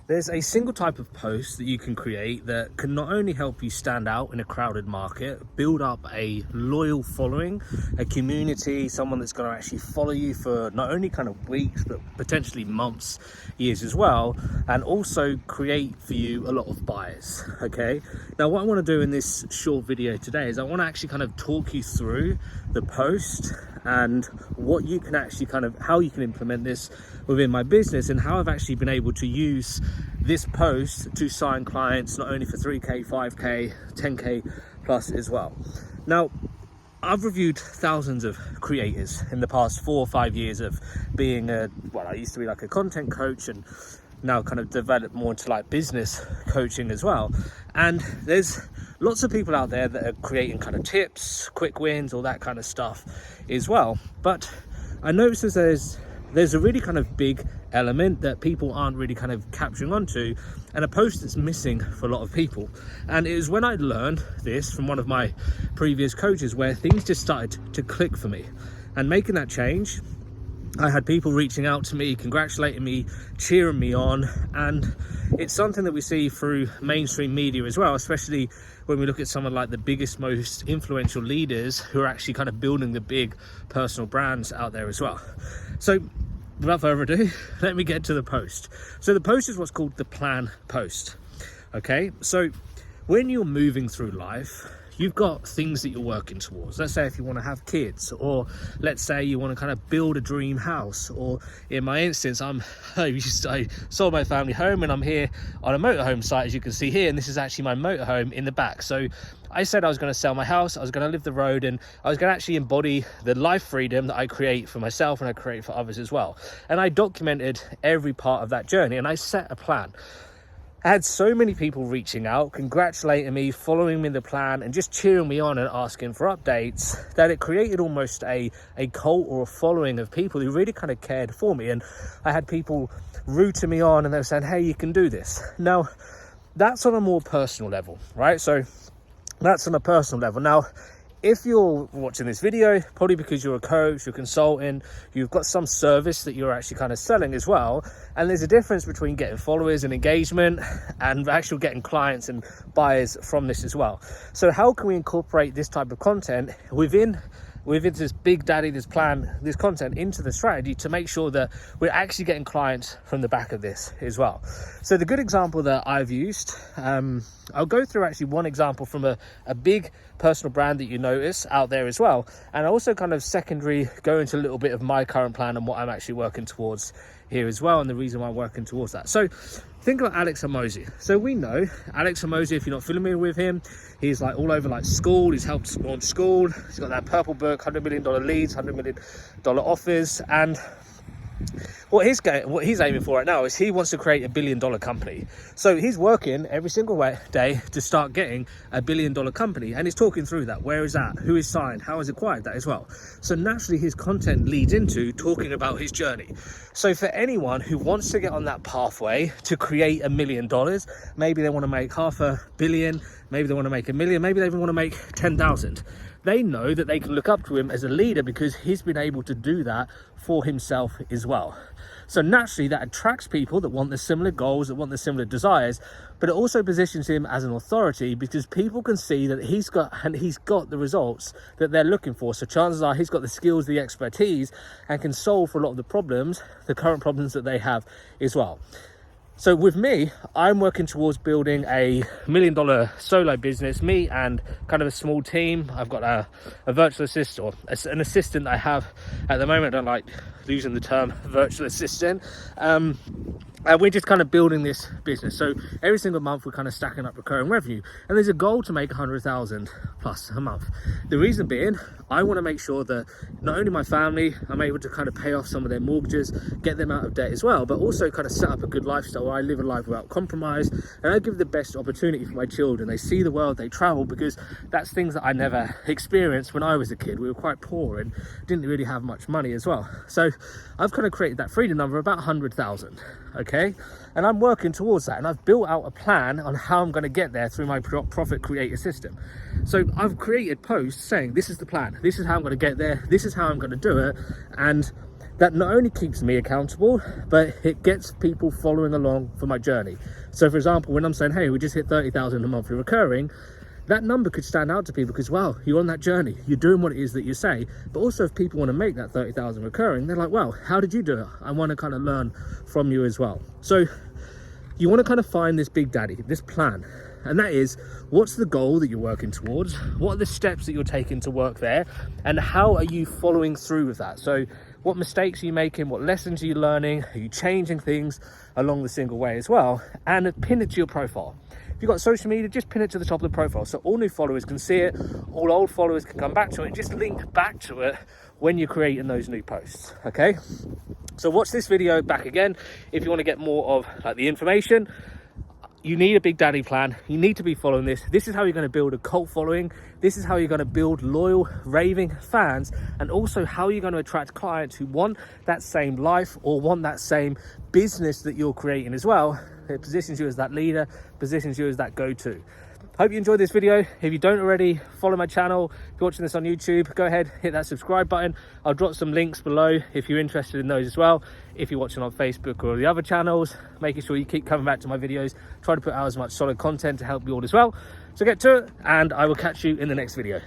There's a single type of post that you can create that can not only help you stand out in a crowded market, build up a loyal following, a community, someone that's going to actually follow you for not only kind of weeks, but potentially months, years as well, and also create for you a lot of buyers. Okay. Now, what I want to do in this short video today is I want to actually kind of talk you through the post and what you can actually how you can implement this within my business, and how I've actually been able to use this post to sign clients not only for 3k, 5k, 10k plus as well. Now, I've reviewed thousands of creators in the past 4 or 5 years of being I used to be like a content coach, and now kind of developed more into like business coaching as well. And there's lots of people out there that are creating kind of tips, quick wins, all that kind of stuff as well. But I noticed there's a really kind of big element that people aren't really kind of capturing onto, and a post that's missing for a lot of people. And it was when I learned this from one of my previous coaches where things just started to click for me. And making that change, I had people reaching out to me, congratulating me, cheering me on, and it's something that we see through mainstream media as well, especially when we look at someone like the biggest, most influential leaders who are actually kind of building the big personal brands out there as well. So without further ado, let me get to the post. So the post is what's called the plan post. Okay, so when you're moving through life, you've got things that you're working towards. Let's say if you want to have kids, or let's say you want to kind of build a dream house, or in my instance, I sold my family home and I'm here on a motorhome site, as you can see here, and this is actually my motorhome in the back. So I said I was going to sell my house, I was going to live the road, and I was going to actually embody the life freedom that I create for myself and I create for others as well. And I documented every part of that journey, and I set a plan. I had so many people reaching out, congratulating me, following me in the plan, and just cheering me on and asking for updates, that it created almost a cult or a following of people who really kind of cared for me. And I had people rooting me on, and they were saying, hey, you can do this. Now, that's on a more personal level, right? So that's on a personal level. Now, if you're watching this video, probably because you're a coach, you're a consultant, you've got some service that you're actually kind of selling as well. And there's a difference between getting followers and engagement and actually getting clients and buyers from this as well. So how can we incorporate this type of content within this big daddy, this plan, this content into the strategy to make sure that we're actually getting clients from the back of this as well? So the good example that I've used, I'll go through actually one example from a big personal brand that you notice out there as well. And I also kind of secondary go into a little bit of my current plan and what I'm actually working towards here as well, and the reason why I'm working towards that. So think about Alex Hormozi. So we know Alex Hormozi, if you're not familiar with him, he's like all over like School. He's helped launch School. He's got that purple book, $100 million leads, $100 million offers. And what he's aiming for right now is he wants to create $1 billion company. So he's working every single day to start getting $1 billion company, and he's talking through that. Where is that? Who is signed? How has acquired that as well? So naturally his content leads into talking about his journey. So for anyone who wants to get on that pathway to create $1 million, maybe they want to make $500 million, maybe they want to make $1 million, maybe they even want to make 10,000. They know that they can look up to him as a leader because he's been able to do that for himself as well. So naturally that attracts people that want the similar goals, that want the similar desires, but it also positions him as an authority because people can see that he's got the results that they're looking for. So chances are he's got the skills, the expertise, and can solve for a lot of the problems, the current problems that they have as well. So with me, I'm working towards building a $1 million solo business, me and kind of a small team. I've got a virtual assistant, or an assistant that I have at the moment. I don't like using the term virtual assistant. And we're just kind of building this business. So every single month we're kind of stacking up recurring revenue, and there's a goal to make 100,000 plus a month. The reason being, I want to make sure that not only my family, I'm able to kind of pay off some of their mortgages, get them out of debt as well, but also kind of set up a good lifestyle where I live a life without compromise, and I give the best opportunity for my children. They see the world, they travel, because that's things that I never experienced when I was a kid. We were quite poor and didn't really have much money as well. So I've kind of created that freedom number about 100,000. Okay, and I'm working towards that, and I've built out a plan on how I'm going to get there through my profit creator system. So I've created posts saying this is the plan, this is how I'm going to get there, this is how I'm going to do it, and that not only keeps me accountable, but it gets people following along for my journey. So for example, when I'm saying, hey, we just hit 30,000 a monthly recurring, that number could stand out to people because, wow, you're on that journey, you're doing what it is that you say. But also if people want to make that 30,000 recurring, they're like, well, how did you do it? I want to kind of learn from you as well. So you want to kind of find this big daddy, this plan. And that is, what's the goal that you're working towards? What are the steps that you're taking to work there? And how are you following through with that? So what mistakes are you making? What lessons are you learning? Are you changing things along the single way as well? And pin it to your profile. If you've got social media, just pin it to the top of the profile so all new followers can see it, all old followers can come back to it, just link back to it when you're creating those new posts, okay? So watch this video back again if you want to get more of like the information. You need a big daddy plan. You need to be following this. This is how you're going to build a cult following. This is how you're going to build loyal, raving fans, and also how you're going to attract clients who want that same life or want that same business that you're creating as well. It positions you as that leader, positions you as that go-to. Hope you enjoyed this video. If you don't already, follow my channel. If you're watching this on YouTube, go ahead, hit that subscribe button. I'll drop some links below if you're interested in those as well. If you're watching on Facebook or the other channels, making sure you keep coming back to my videos. Try to put out as much solid content to help you all as well. So get to it, and I will catch you in the next video.